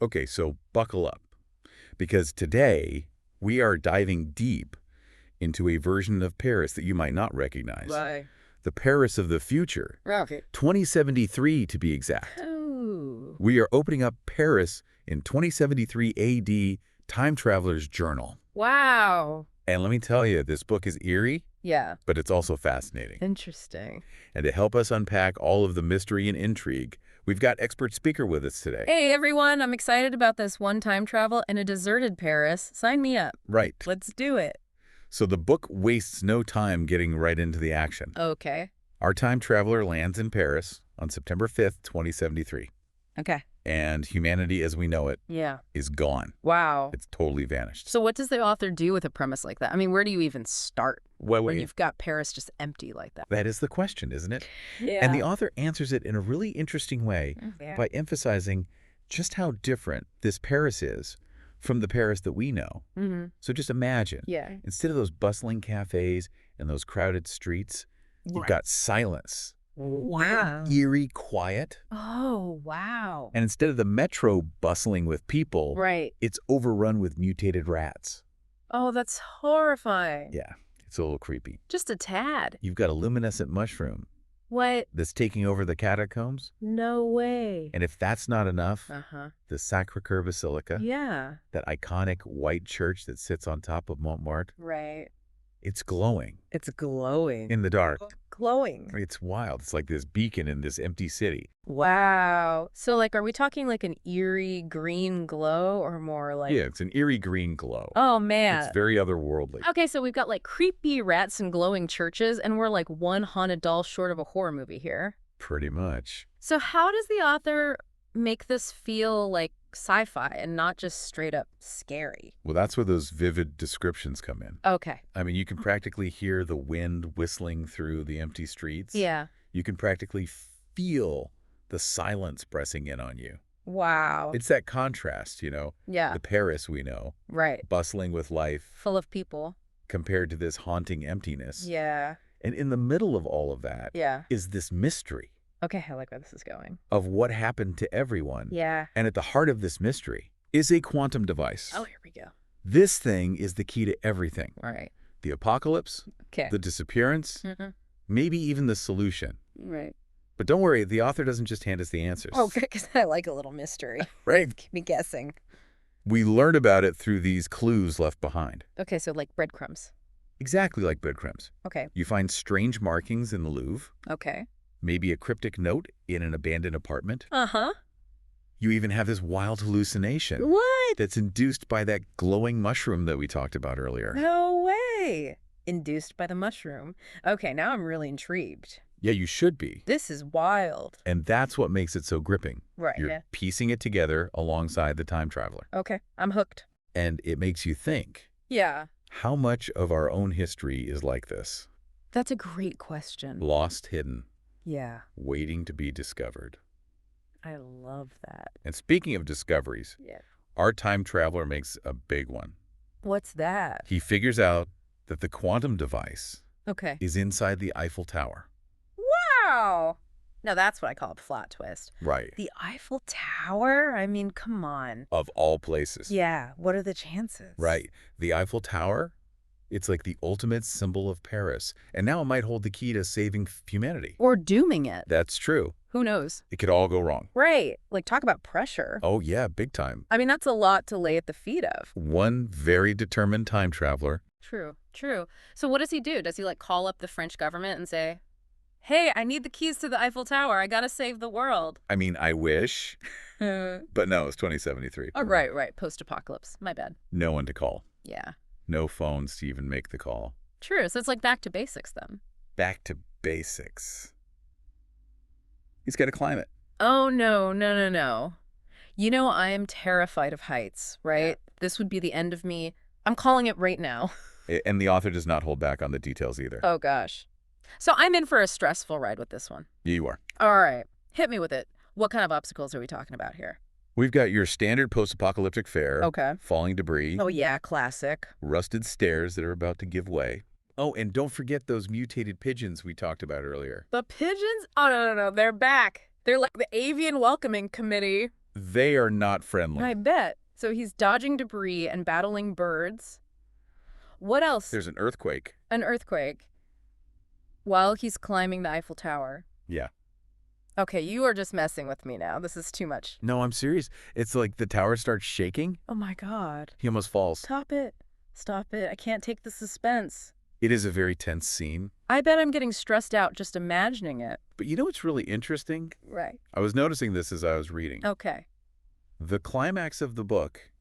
Okay, so buckle up, because today we are diving deep into a version of Paris that you might not recognize. Bye. The Paris of the future. Okay. 2073 to be exact. Oh. We are opening up Paris in 2073 AD, Time Traveler's Journal. Wow. And let me tell you, this book is eerie, Yeah. but it's also fascinating. Interesting. And to help us unpack all of the mystery and intrigue, we've got expert speaker with us today. Hey, everyone. I'm excited about this one time travel in a deserted Paris. Sign me up. Right. Let's do it. So the book wastes no time getting right into the action. Okay. Our time traveler lands in Paris on September 5th, 2073. Okay. And humanity as we know it Yeah. is gone. Wow. It's totally vanished. So what does the author do with a premise like that? I mean, where do you even start Well, when you've got Paris just empty like that? that is the question, isn't it? Yeah. And the author answers it in a really interesting way Yeah. by emphasizing just how different this Paris is from the Paris that we know. Mm-hmm. So just imagine, Yeah. instead of those bustling cafes and those crowded streets, you've got silence, Wow. eerie quiet. Oh, wow. And instead of the metro bustling with people, Right. it's overrun with mutated rats. Oh, that's horrifying. Yeah, it's a little creepy. Just a tad. You've got a luminescent mushroom What? that's taking over the catacombs. No way. And if that's not enough, Uh-huh. the Sacre-Cœur Basilica, Yeah. that iconic white church that sits on top of Montmartre, Right. it's glowing It's glowing. in the dark. Glowing. It's wild. It's like this beacon in this empty city. Wow. So, like, are we talking like an eerie green glow or more like... Yeah, it's an eerie green glow. Oh, man. It's very otherworldly. Okay, so we've got like creepy rats and glowing churches, and we're like one haunted doll short of a horror movie here. Pretty much. So how does the author make this feel like sci-fi and not just straight up scary? Well, that's where those vivid descriptions come in. Okay. I mean, you can practically hear the wind whistling through the empty streets. Yeah. You can practically feel the silence pressing in on you. Wow. It's that contrast, you know, Yeah. the Paris we know, Right. bustling with life Full of people. compared to this haunting emptiness. Yeah. And in the middle of all of that Yeah. is this mystery Okay, I like where this is going. of what happened to everyone. Yeah. And at the heart of this mystery is a quantum device. Oh, here we go. This thing is the key to everything. All right. The apocalypse, Okay. the disappearance, Mm-hmm. maybe even the solution. Right. But don't worry, the author doesn't just hand us the answers. Oh, good, because I like a little mystery. Right. Keep me guessing. We learn about it through these clues left behind. Okay, so like breadcrumbs. Exactly like breadcrumbs. Okay. You find strange markings in the Louvre, Okay. maybe a cryptic note in an abandoned apartment. Uh-huh. You even have this wild hallucination What? that's induced by that glowing mushroom that we talked about earlier. No way. Induced by the mushroom. Okay, now I'm really intrigued. Yeah, you should be. This is wild. And that's what makes it so gripping. Right. You're Yeah. piecing it together alongside the time traveler. Okay, I'm hooked. And it makes you think, Yeah. how much of our own history is like this? That's a great question. Lost, hidden, Yeah. waiting to be discovered. I love that. And speaking of discoveries, Yeah. our time traveler makes a big one. What's that? He figures out that the quantum device Okay. is inside the Eiffel Tower. Wow. Now that's what I call a plot twist. Right. The Eiffel Tower? I mean, come on. Of all places. Yeah. What are the chances? Right. The Eiffel Tower, it's like the ultimate symbol of Paris. And now it might hold the key to saving humanity. Or dooming it. That's true. Who knows? It could all go wrong. Right. Like, talk about pressure. Oh, yeah, big time. I mean, that's a lot to lay at the feet of. One very determined time traveler. True. True. So what does he do? Does he, like, call up the French government and say, hey, I need the keys to the Eiffel Tower. I gotta save the world. I mean, I wish, Oh, but no, it's 2073. right. Post-apocalypse. My bad. No one to call. Yeah. No phones to even make the call. True. So it's like back to basics then. Back to basics. He's got to climb it. Oh, no. You know, I am terrified of heights, right? Yeah. This would be the end of me. I'm calling it right now. And the author does not hold back on the details either. Oh, gosh. So I'm in for a stressful ride with this one. You are. All right. Hit me with it. What kind of obstacles are we talking about here? We've got your standard post-apocalyptic fare. Okay. Falling debris. Oh, yeah, classic. Rusted stairs that are about to give way. Oh, and don't forget those mutated pigeons we talked about earlier. The pigeons? Oh, no. They're back. They're like the avian welcoming committee. They are not friendly. I bet. So he's dodging debris and battling birds. What else? There's an earthquake. An earthquake. While he's climbing the Eiffel Tower. Yeah. Okay, you are just messing with me now. This is too much. No, I'm serious. It's like the tower starts shaking. Oh my God. He almost falls. Stop it. Stop it. I can't take the suspense. It is a very tense scene. I bet I'm getting stressed out just imagining it. But you know what's really interesting? Right. I was noticing this as I was reading. Okay. The climax of the book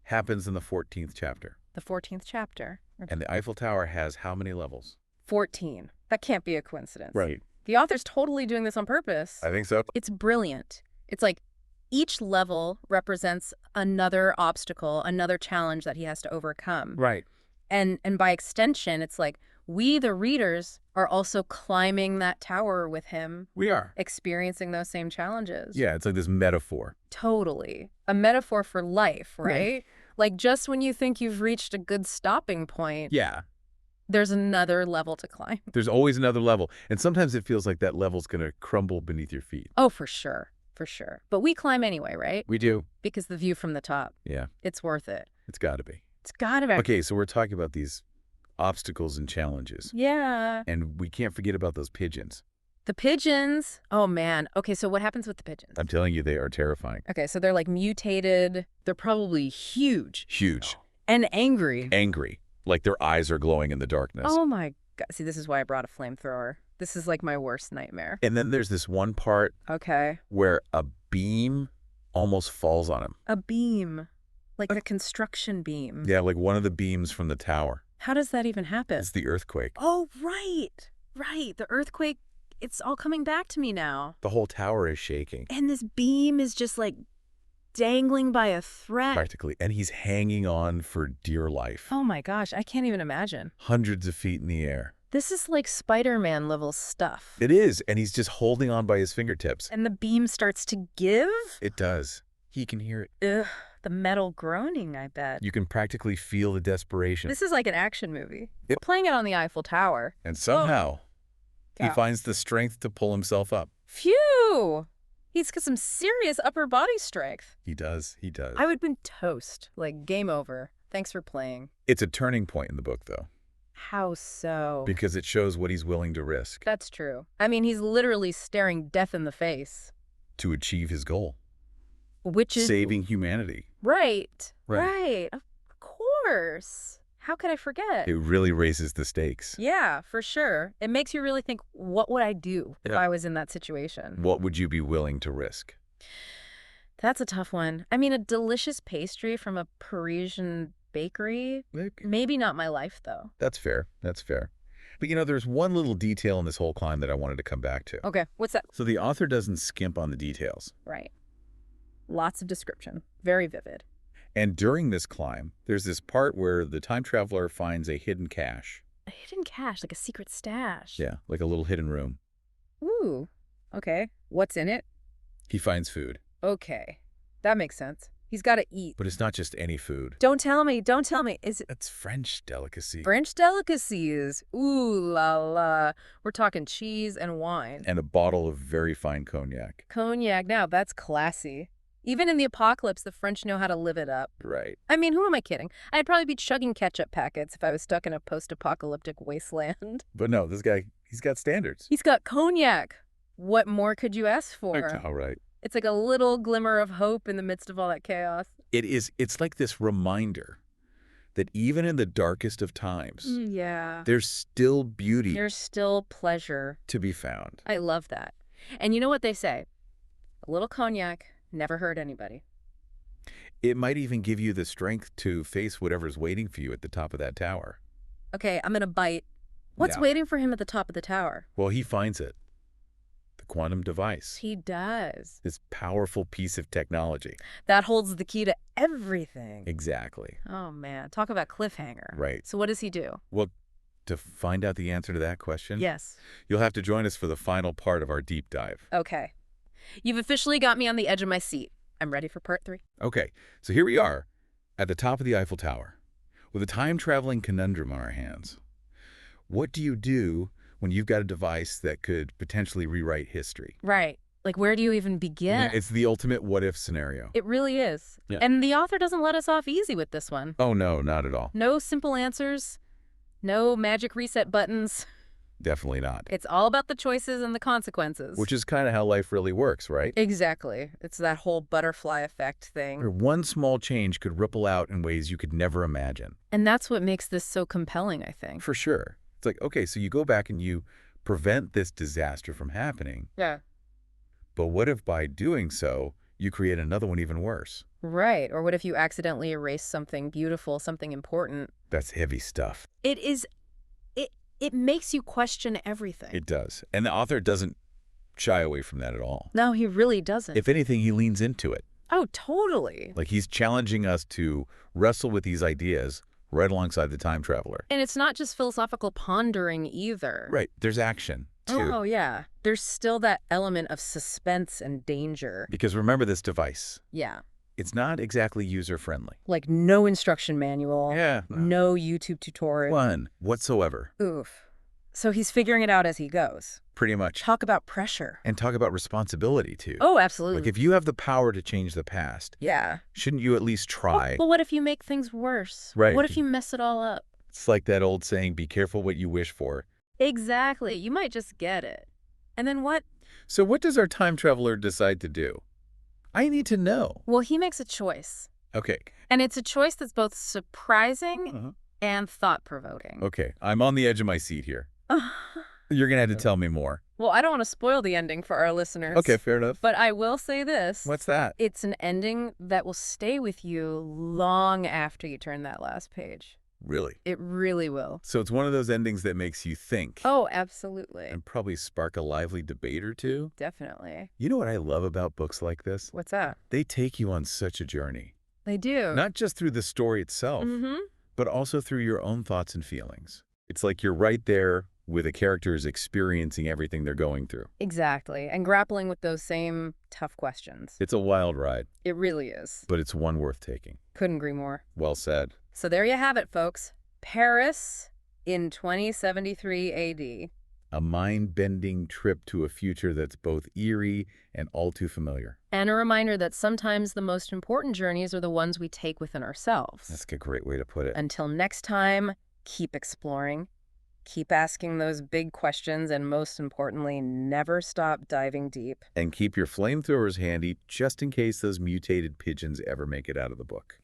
happens in the 14th chapter. The 14th chapter. And the Eiffel Tower has how many levels? 14. That can't be a coincidence. Right. The author's totally doing this on purpose. I think so. It's brilliant. It's like each level represents another obstacle, another challenge that he has to overcome. Right. And by extension, it's like we, the readers, are also climbing that tower with him. We are. Experiencing those same challenges. Yeah, it's like this metaphor. Totally. A metaphor for life, right? Like just when you think you've reached a good stopping point, Yeah. there's another level to climb. There's always another level. And sometimes it feels like that level's going to crumble beneath your feet. Oh, for sure. For sure. But we climb anyway, right? We do. Because the view from the top, Yeah. it's worth it. It's got to be. It's gotta be. Okay, so we're talking about these obstacles and challenges. Yeah. And we can't forget about those pigeons. The pigeons. Oh, man. Okay, so what happens with the pigeons? I'm telling you, they are terrifying. Okay, so they're like mutated. They're probably huge. Huge. And angry. Angry. Like their eyes are glowing in the darkness. Oh, my God. See, this is why I brought a flamethrower. This is like my worst nightmare. And then there's this one part Okay. where a beam almost falls on him. A beam. Like a construction beam. Yeah, like one of the beams from the tower. How does that even happen? It's the earthquake. Oh, right. Right. The earthquake. It's all coming back to me now. The whole tower is shaking. And this beam is just like dangling by a thread. Practically. And he's hanging on for dear life. Oh my gosh, I can't even imagine. Hundreds of feet in the air. This is like Spider-Man level stuff. It is. And he's just holding on by his fingertips. And the beam starts to give? It does. He can hear it. Ugh, the metal groaning, I bet. You can practically feel the desperation. This is like an action movie. Yep. Playing it on the Eiffel Tower. And somehow, he Yeah. finds the strength to pull himself up. Phew! He's got some serious upper body strength. He does. He does. I would have been toast. Like, game over. Thanks for playing. It's a turning point in the book, though, How so? because it shows what he's willing to risk That's true. I mean, he's literally staring death in the face. to achieve his goal. Which is... Saving humanity. Right. Right. Right. Of course. How could I forget? It really raises the stakes. Yeah, for sure. It makes you really think, what would I do if Yeah. I was in that situation? What would you be willing to risk? That's a tough one. I mean, a delicious pastry from a Parisian bakery? Maybe not my life, though. That's fair. That's fair. But, you know, there's one little detail in this whole climb that I wanted to come back to. Okay, what's that? So the author doesn't skimp on the details. Right. Lots of description. Very vivid. And during this climb, there's this part where the time traveler finds a hidden cache. A hidden cache, like a secret stash. Yeah, like a little hidden room. Ooh. Okay. What's in it? He finds food. Okay. That makes sense. He's got to eat. But it's not just any food. Don't tell me. Don't tell me. Is it That's French delicacy. French delicacies? Ooh la la. We're talking cheese and wine. And a bottle of very fine cognac. Cognac. Now, that's classy. Even in the apocalypse, the French know how to live it up. Right. I mean, who am I kidding? I'd probably be chugging ketchup packets if I was stuck in a post-apocalyptic wasteland. But no, this guy, he's got standards. He's got cognac. What more could you ask for? All right. It's like a little glimmer of hope in the midst of all that chaos. It's like this reminder that even in the darkest of times, Yeah. there's still beauty There's still pleasure. to be found. I love that. And you know what they say? A little cognac never hurt anybody. It might even give you the strength to face whatever's waiting for you at the top of that tower. Okay, I'm going to bite. What's Yeah. waiting for him at the top of the tower? Well, he finds it. The quantum device. He does. This powerful piece of technology. That holds the key to everything. Exactly. Oh, man. Talk about cliffhanger. Right. So what does he do? Well, to find out the answer to that question, Yes. you'll have to join us for the final part of our deep dive. Okay. You've officially got me on the edge of my seat. I'm ready for part 3. Okay, so here we are at the top of the Eiffel Tower with a time-traveling conundrum on our hands. What do you do when you've got a device that could potentially rewrite history? Right. Like, where do you even begin? It's the ultimate what-if scenario. It really is. Yeah. And the author doesn't let us off easy with this one. Oh, no, not at all. No simple answers. No magic reset buttons. Definitely not. It's all about the choices and the consequences. Which is kind of how life really works, right? Exactly. It's that whole butterfly effect thing. Where one small change could ripple out in ways you could never imagine. And that's what makes this so compelling, I think. For sure. It's like, okay, so you go back and you prevent this disaster from happening. Yeah. But what if by doing so, you create another one even worse? Right. Or what if you accidentally erase something beautiful, something important? That's heavy stuff. It is. It makes you question everything. It does. And the author doesn't shy away from that at all. No, he really doesn't. If anything, he leans into it. Oh, totally. Like he's challenging us to wrestle with these ideas right alongside the time traveler. And it's not just philosophical pondering either. Right. There's action, too. Oh, yeah. There's still that element of suspense and danger. Because remember this device. Yeah. It's not exactly user-friendly. Like no instruction manual. Yeah. No YouTube tutorial. One whatsoever. Oof. So he's figuring it out as he goes. Pretty much. Talk about pressure. And talk about responsibility, too. Oh, absolutely. Like if you have the power to change the past, yeah. shouldn't you at least try? But what if you make things worse? Right. What if you mess it all up? It's like that old saying, be careful what you wish for. Exactly. You might just get it. And then what? So what does our time traveler decide to do? I need to know. Well, he makes a choice. Okay. And it's a choice that's both surprising and thought-provoking. Okay. I'm on the edge of my seat here. You're going to have to tell me more. Well, I don't want to spoil the ending for our listeners. Okay, fair enough. But I will say this. What's that? It's an ending that will stay with you long after you turn that last page. Really? It really will. So it's one of those endings that makes you think. Oh, absolutely. And probably spark a lively debate or two. Definitely. You know what I love about books like this? What's that? They take you on such a journey. They do. Not just through the story itself, but also through your own thoughts and feelings. It's like you're right there with the characters experiencing everything they're going through. Exactly. And grappling with those same tough questions. It's a wild ride. It really is. But it's one worth taking. Couldn't agree more. Well said. So there you have it, folks. Paris in 2073 AD. A mind-bending trip to a future that's both eerie and all too familiar. And a reminder that sometimes the most important journeys are the ones we take within ourselves. That's a great way to put it. Until next time, keep exploring, keep asking those big questions, and most importantly, never stop diving deep. And keep your flamethrowers handy just in case those mutated pigeons ever make it out of the book.